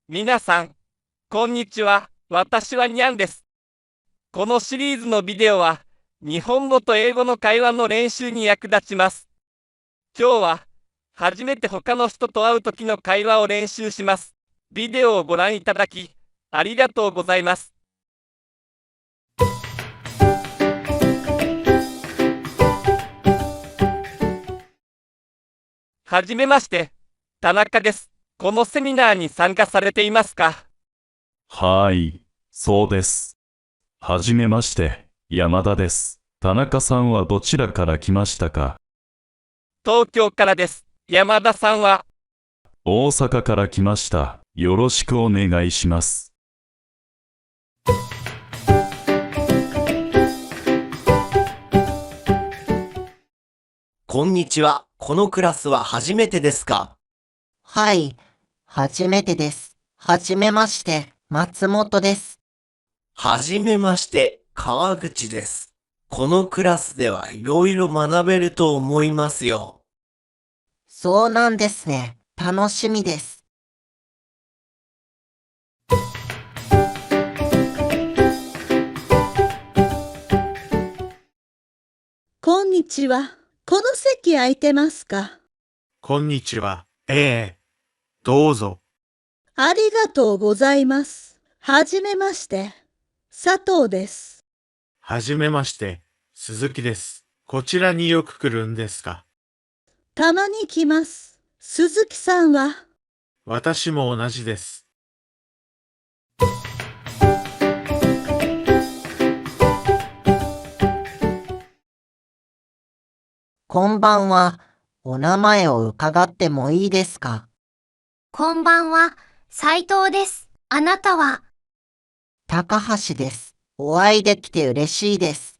皆さん、こんにちは。私はニャンです。このシリーズのビデオは、日本語と英語の会話の練習に役立ちます。今日は、初めて他の人と会う時の会話を練習します。ビデオをご覧いただき、ありがとうございます。はじめまして、田中です。このセミナーに参加されていますか？はい、そうです。はじめまして、山田です。田中さんはどちらから来ましたか？東京からです。山田さんは？大阪から来ました。よろしくお願いします。こんにちは。このクラスは初めてですか？はい、初めてです。はじめまして、松本です。はじめまして、川口です。このクラスではいろいろ学べると思いますよ。そうなんですね。楽しみです。こんにちは。この席空いてますか？こんにちは。どうぞ。ありがとうございます。はじめまして。佐藤です。はじめまして、鈴木です。こちらによく来るんですか？たまに来ます。鈴木さんは？私も同じです。こんばんは。お名前を伺ってもいいですか？こんばんは、斉藤です。あなたは？高橋です。お会いできて嬉しいです。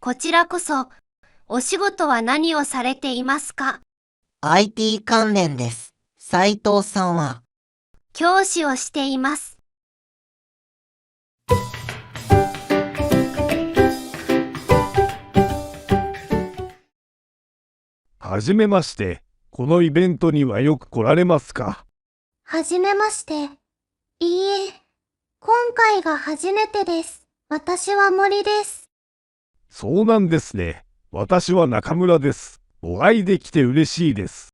こちらこそ、お仕事は何をされていますか？ IT 関連です。斉藤さんは？教師をしています。はじめまして。このイベントにはよく来られますか？はじめまして。いいえ、今回が初めてです。私は森です。そうなんですね。私は中村です。お会いできて嬉しいです。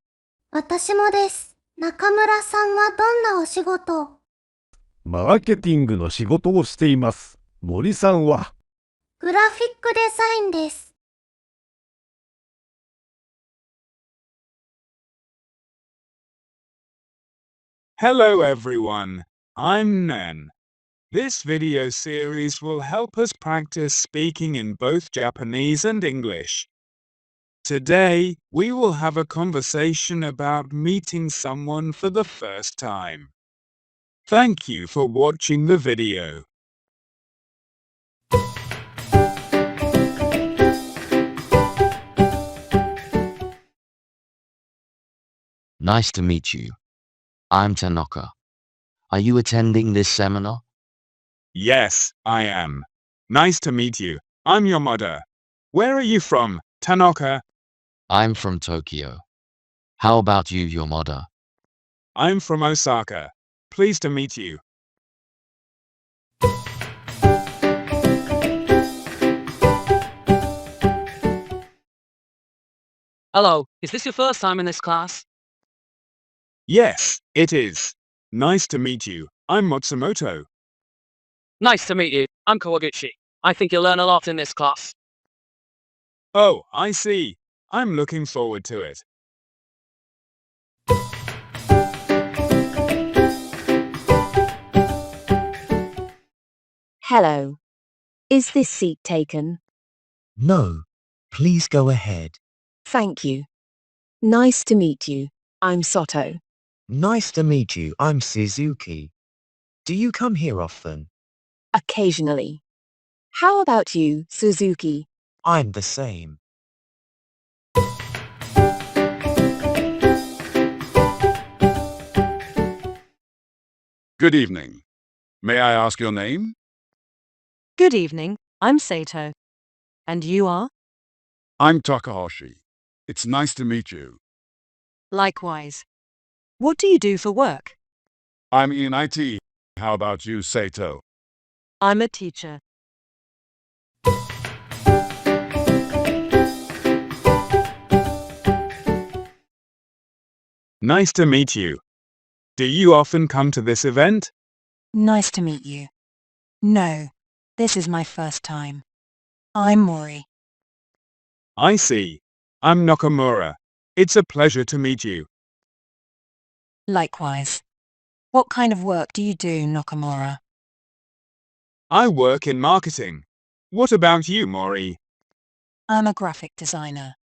私もです。中村さんはどんなお仕事を？マーケティングの仕事をしています。森さんは？グラフィックデザインです。Hello everyone, I'm Nen. This video series will help us practice speaking in both Japanese and English. Today, we will have a conversation about meeting someone for the first time. Thank you for watching the video. Nice to meet you. I'm Tanaka. Are you attending this seminar? Yes, I am. Nice to meet you. I'm your mother. Where are you from, Tanaka? I'm from Tokyo. How about you, your mother? I'm from Osaka. Pleased to meet you. Hello, is this your first time in this class? Yes, it is. Nice to meet you. I'm Matsumoto. Nice to meet you. I'm Kawaguchi. I think you'll learn a lot in this class. Oh, I see. I'm looking forward to it. Hello. Is this seat taken? No. Please go ahead. Thank you. Nice to meet you. I'm Soto. Nice to meet you. I'm Suzuki. Do you come here often? Occasionally. How about you, Suzuki? I'm the same. Good evening. May I ask your name? Good evening, I'm Sato. And you are? I'm Takahashi. It's nice to meet you. Likewise. What do you do for work? I'm in IT. How about you, Sato? I'm a teacher. Nice to meet you. Do you often come to this event? Nice to meet you. No, this is my first time. I'm Mori. I see. I'm Nakamura. It's a pleasure to meet you. Likewise. What kind of work do you do, Nakamura? I work in marketing. What about you, Mori? I'm a graphic designer.